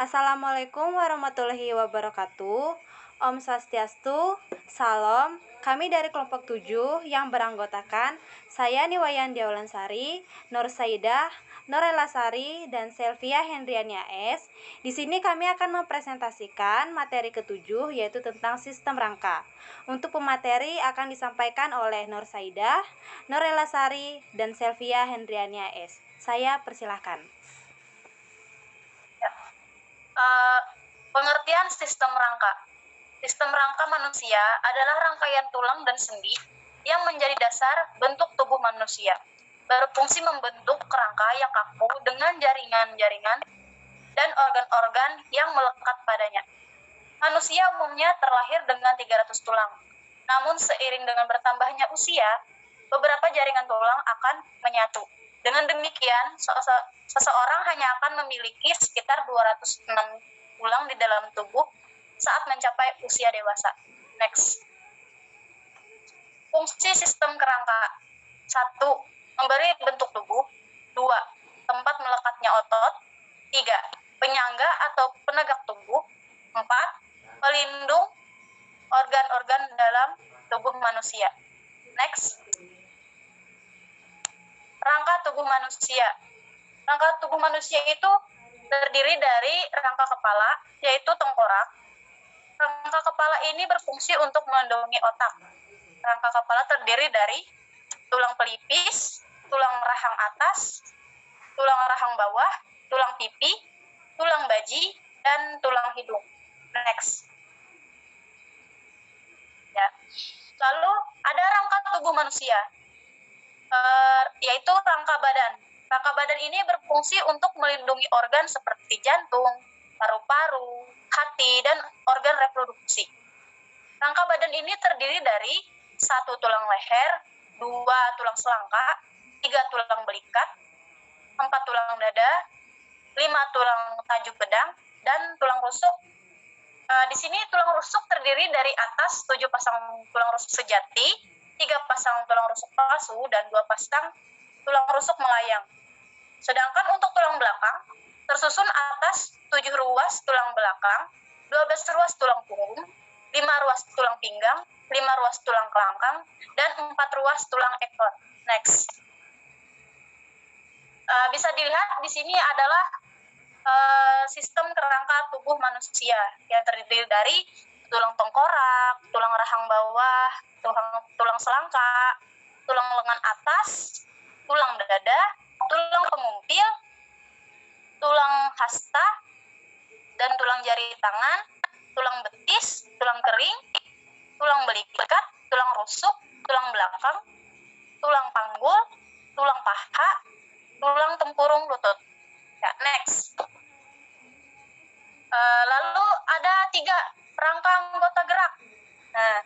Assalamualaikum warahmatullahi wabarakatuh. Om Swastiastu, Salam. Kami dari kelompok 7 yang beranggotakan saya Niwayan Diawlansari, Nur Saidah, Norela Sari, dan Selvia Hendriania S. Di sini kami akan mempresentasikan materi ketujuh yaitu tentang sistem rangka. Untuk pemateri akan disampaikan oleh Nur Saidah, Norela Sari, dan Selvia Hendriania S. Saya persilahkan. Pengertian sistem rangka. Sistem rangka manusia adalah rangkaian tulang dan sendi yang menjadi dasar bentuk tubuh manusia, berfungsi membentuk kerangka yang kaku dengan jaringan-jaringan dan organ-organ yang melekat padanya. Manusia umumnya terlahir dengan 300 tulang. Namun seiring dengan bertambahnya usia, beberapa jaringan tulang akan menyatu. Dengan demikian, seseorang hanya akan memiliki sekitar 206 tulang di dalam tubuh saat mencapai usia dewasa. Next. Fungsi sistem kerangka. 1. Memberi bentuk tubuh. 2. Tempat melekatnya otot. 3. Penyangga atau penegak tubuh. 4. Pelindung organ-organ dalam tubuh manusia. Next. Rangka tubuh manusia. Rangka tubuh manusia itu terdiri dari rangka kepala, yaitu tengkorak. Rangka kepala ini berfungsi untuk melindungi otak. Rangka kepala terdiri dari tulang pelipis, tulang rahang atas, tulang rahang bawah, tulang pipi, tulang baji, dan tulang hidung. Next. Ya. Lalu ada rangka tubuh manusia, yaitu rangka badan. Rangka badan ini berfungsi untuk melindungi organ seperti jantung, paru-paru, hati, dan organ reproduksi. Rangka badan ini terdiri dari 1 tulang leher, 2 tulang selangka, 3 tulang belikat, 4 tulang dada, 5 tulang tajuk pedang, dan tulang rusuk. Di sini tulang rusuk terdiri dari atas 7 pasang tulang rusuk sejati, 3 pasang tulang rusuk palsu, dan 2 pasang tulang rusuk melayang. Sedangkan untuk tulang belakang, tersusun atas 7 ruas tulang belakang, 12 ruas tulang punggung, 5 ruas tulang pinggang, 5 ruas tulang kelangkang, dan 4 ruas tulang ekor. Next. Bisa dilihat di sini adalah sistem kerangka tubuh manusia yang terdiri dari tulang tengkorak, tulang rahang bawah, tulang selangka, tulang lengan atas, tulang dada, tulang pengumpil, tulang hasta, dan tulang jari tangan, tulang betis, tulang kering, tulang belikat, tulang rusuk, tulang belakang, tulang panggul, tulang paha, tulang tempurung lutut. Ya, next. Lalu ada 3 rangka anggota gerak. Nah,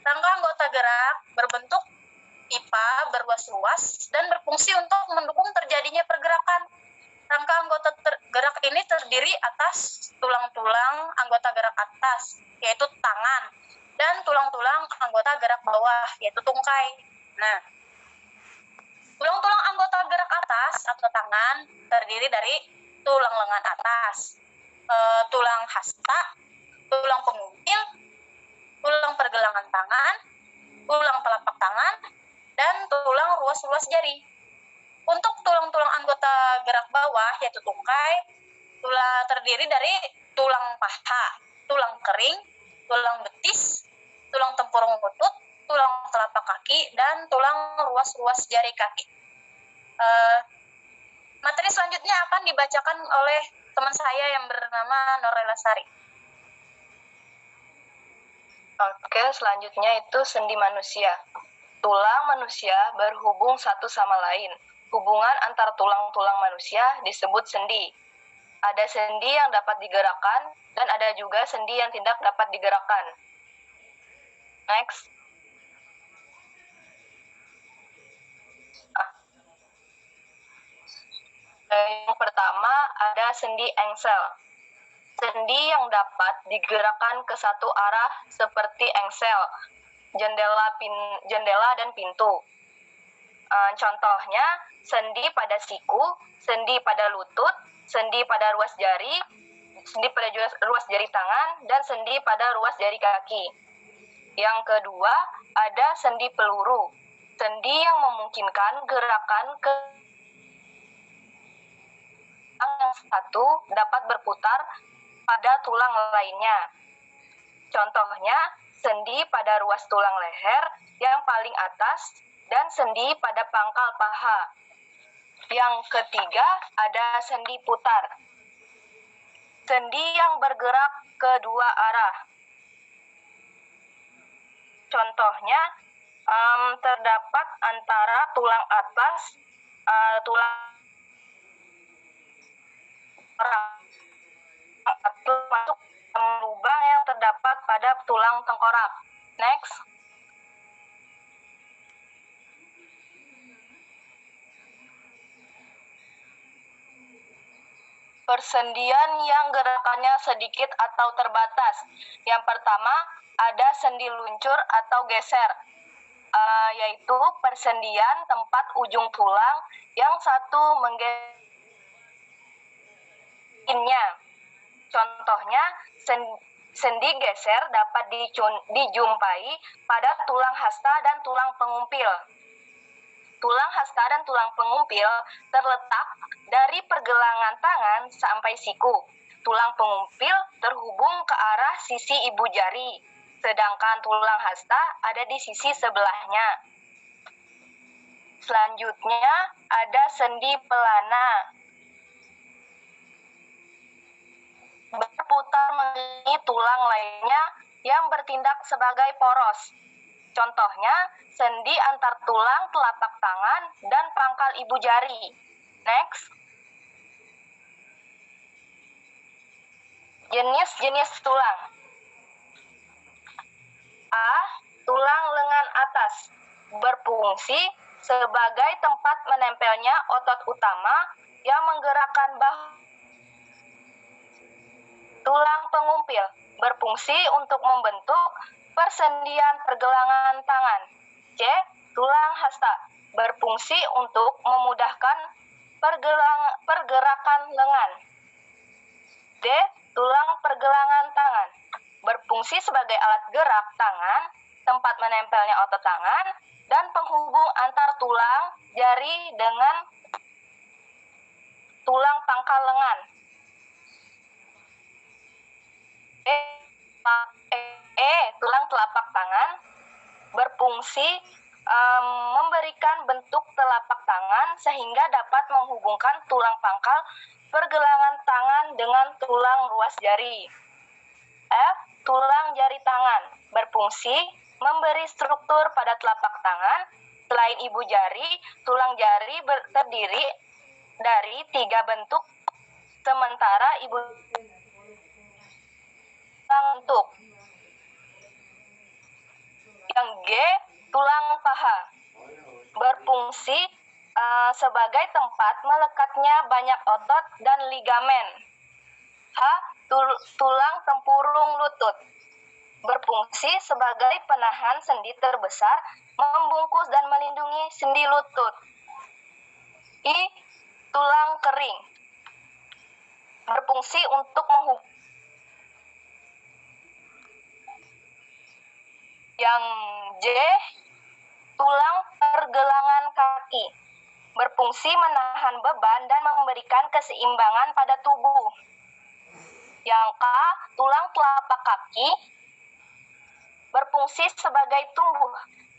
rangka anggota gerak berbentuk pipa berruas-ruas dan berfungsi untuk mendukung terjadinya pergerakan. Rangka anggota gerak ini terdiri atas tulang-tulang anggota gerak atas, yaitu tangan, dan tulang-tulang anggota gerak bawah, yaitu tungkai. Nah, tulang-tulang anggota gerak atas atau tangan terdiri dari tulang lengan atas, tulang hasta, tulang pengumpil, tulang pergelangan tangan, tulang telapak tangan, dan tulang ruas-ruas jari. Untuk tulang-tulang anggota gerak bawah yaitu tungkai, terdiri dari tulang paha, tulang kering, tulang betis, tulang tempurung lutut, tulang telapak kaki, dan tulang ruas-ruas jari kaki. Materi selanjutnya akan dibacakan oleh teman saya yang bernama Norela Sari. Oke, selanjutnya itu sendi manusia. Tulang manusia berhubung satu sama lain. Hubungan antar tulang-tulang manusia disebut sendi. Ada sendi yang dapat digerakkan dan ada juga sendi yang tidak dapat digerakkan. Next. Yang pertama ada sendi engsel. Sendi yang dapat digerakkan ke satu arah seperti engsel, jendela dan pintu. Contohnya sendi pada siku, sendi pada lutut, sendi pada ruas jari, sendi pada ruas jari tangan, dan sendi pada ruas jari kaki. Yang kedua, ada sendi peluru. Sendi yang memungkinkan gerakan ke yang satu dapat berputar pada tulang lainnya. Contohnya, sendi pada ruas tulang leher yang paling atas dan sendi pada pangkal paha. Yang ketiga, ada sendi putar. Sendi yang bergerak kedua arah. Contohnya, terdapat antara tulang atas, tulang masuk lubang yang terdapat pada tulang tengkorak. Next. Persendian yang gerakannya sedikit atau terbatas. Yang pertama, ada sendi luncur atau geser, yaitu persendian tempat ujung tulang yang satu menggesernya. Contohnya, sendi geser dapat dijumpai pada tulang hasta dan tulang pengumpil. Tulang hasta dan tulang pengumpil terletak dari pergelangan tangan sampai siku. Tulang pengumpil terhubung ke arah sisi ibu jari, sedangkan tulang hasta ada di sisi sebelahnya. Selanjutnya ada sendi pelana. Berputar mengelilingi tulang lainnya yang bertindak sebagai poros. Contohnya, sendi antar tulang telapak tangan dan pangkal ibu jari. Next. Jenis-jenis tulang. A. Tulang lengan atas. Berfungsi sebagai tempat menempelnya otot utama yang menggerakkan bahu. Tulang pengumpil. Berfungsi untuk membentuk persendian pergelangan tangan. C. Tulang hasta. Berfungsi untuk memudahkan pergerakan lengan. D. Tulang pergelangan tangan. Berfungsi sebagai alat gerak tangan, tempat menempelnya otot tangan, dan penghubung antar tulang jari dengan tulang pangkal lengan. Tulang telapak tangan berfungsi memberikan bentuk telapak tangan sehingga dapat menghubungkan tulang pangkal pergelangan tangan dengan tulang ruas jari. F. Tulang jari tangan berfungsi memberi struktur pada telapak tangan. Selain ibu jari, tulang jari terdiri dari 3 bentuk, sementara ibu bentuk. Yang G. Tulang paha berfungsi sebagai tempat melekatnya banyak otot dan ligamen. H. Tulang tempurung lutut berfungsi sebagai penahan sendi terbesar, membungkus dan melindungi sendi lutut. I. Tulang kering berfungsi untuk menghubungkan. Yang J. Tulang pergelangan kaki berfungsi menahan beban dan memberikan keseimbangan pada tubuh. Yang K. Tulang telapak kaki berfungsi sebagai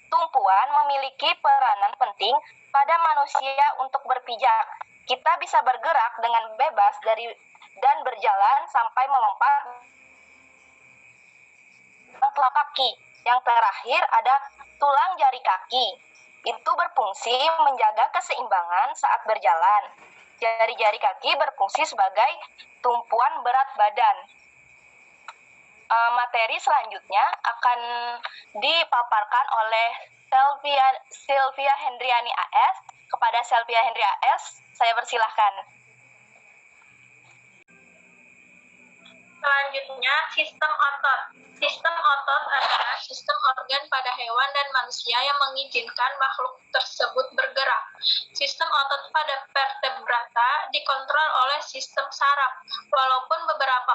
tumpuan memiliki peranan penting pada manusia untuk berpijak. Kita bisa bergerak dengan bebas dan berjalan sampai melompat. Telapak kaki. Yang terakhir ada tulang jari kaki. Itu berfungsi menjaga keseimbangan saat berjalan. Jari-jari kaki berfungsi sebagai tumpuan berat badan. Materi selanjutnya akan dipaparkan oleh Sylvia Hendriani AS. Kepada Sylvia Hendriani AS, saya persilahkan. Selanjutnya, sistem otot. Sistem otot adalah sistem organ pada hewan dan manusia yang mengizinkan makhluk tersebut bergerak. Sistem otot pada vertebrata dikontrol oleh sistem saraf. Walaupun beberapa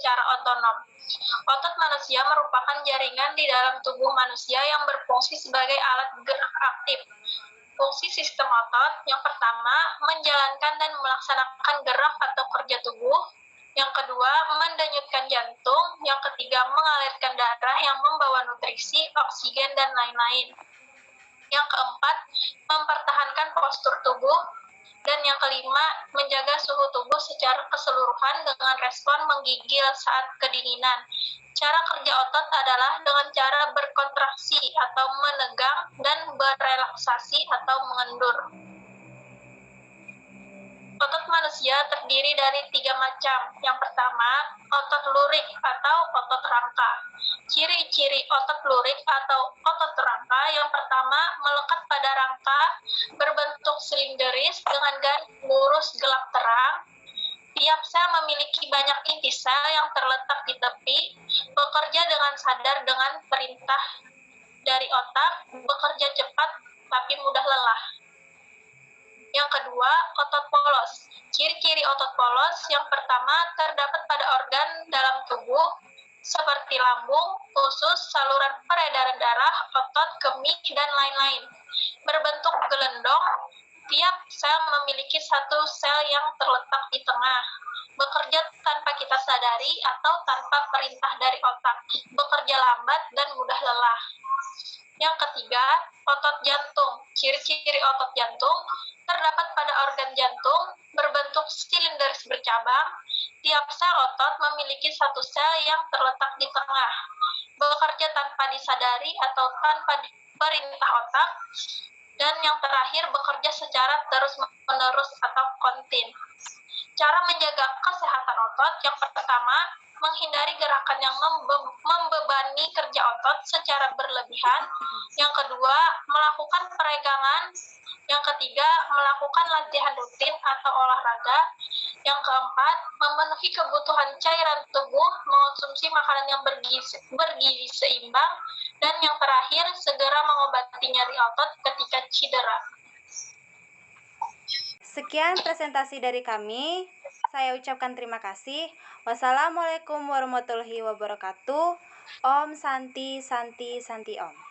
secara otonom. Otot manusia merupakan jaringan di dalam tubuh manusia yang berfungsi sebagai alat gerak aktif. Fungsi sistem otot yang pertama, menjalankan dan melaksanakan gerak atau kerja tubuh. Yang kedua, mendenyutkan jantung. Yang ketiga, mengalirkan darah yang membawa nutrisi, oksigen, dan lain-lain. Yang keempat, mempertahankan postur tubuh. Dan yang kelima, menjaga suhu tubuh secara keseluruhan dengan respon menggigil saat kedinginan. Cara kerja otot adalah dengan cara berkontraksi atau menegang dan berelaksasi atau mengendur. Otot manusia terdiri dari 3 macam. Yang pertama, otot lurik atau otot rangka. Ciri-ciri otot lurik atau otot rangka yang pertama, melekat pada rangka, berbentuk silinderis dengan garis lurus gelap terang. Tiap sel memiliki banyak inti sel yang terletak di tepi, bekerja dengan sadar dengan perintah dari otak, bekerja cepat tapi mudah lelah. Yang kedua, otot polos. Ciri-ciri otot polos yang pertama terdapat pada organ dalam tubuh seperti lambung, usus, saluran peredaran darah, otot, kemih, dan lain-lain. Berbentuk gelendong, tiap sel memiliki satu sel yang terletak di tengah. Bekerja tanpa kita sadari atau tanpa perintah dari otak. Bekerja lambat dan mudah lelah. Yang ketiga, otot jantung. Ciri-ciri otot jantung terdapat pada organ jantung, berbentuk silinderis bercabang. Tiap sel otot memiliki satu sel yang terletak di tengah. Bekerja tanpa disadari atau tanpa perintah otak. Dan yang terakhir, bekerja secara terus-menerus atau kontin. Cara menjaga kesehatan otot yang pertama, menghindari gerakan yang membebani kerja otot secara berlebihan. Yang kedua, melakukan peregangan. Yang ketiga, melakukan latihan rutin atau olahraga. Yang keempat, memenuhi kebutuhan cairan tubuh, mengonsumsi makanan yang bergizi seimbang. Dan yang terakhir, segera mengobati nyeri otot ketika cedera. Sekian presentasi dari kami. Saya ucapkan terima kasih. Wassalamualaikum warahmatullahi wabarakatuh. Om Santi Santi Santi Om.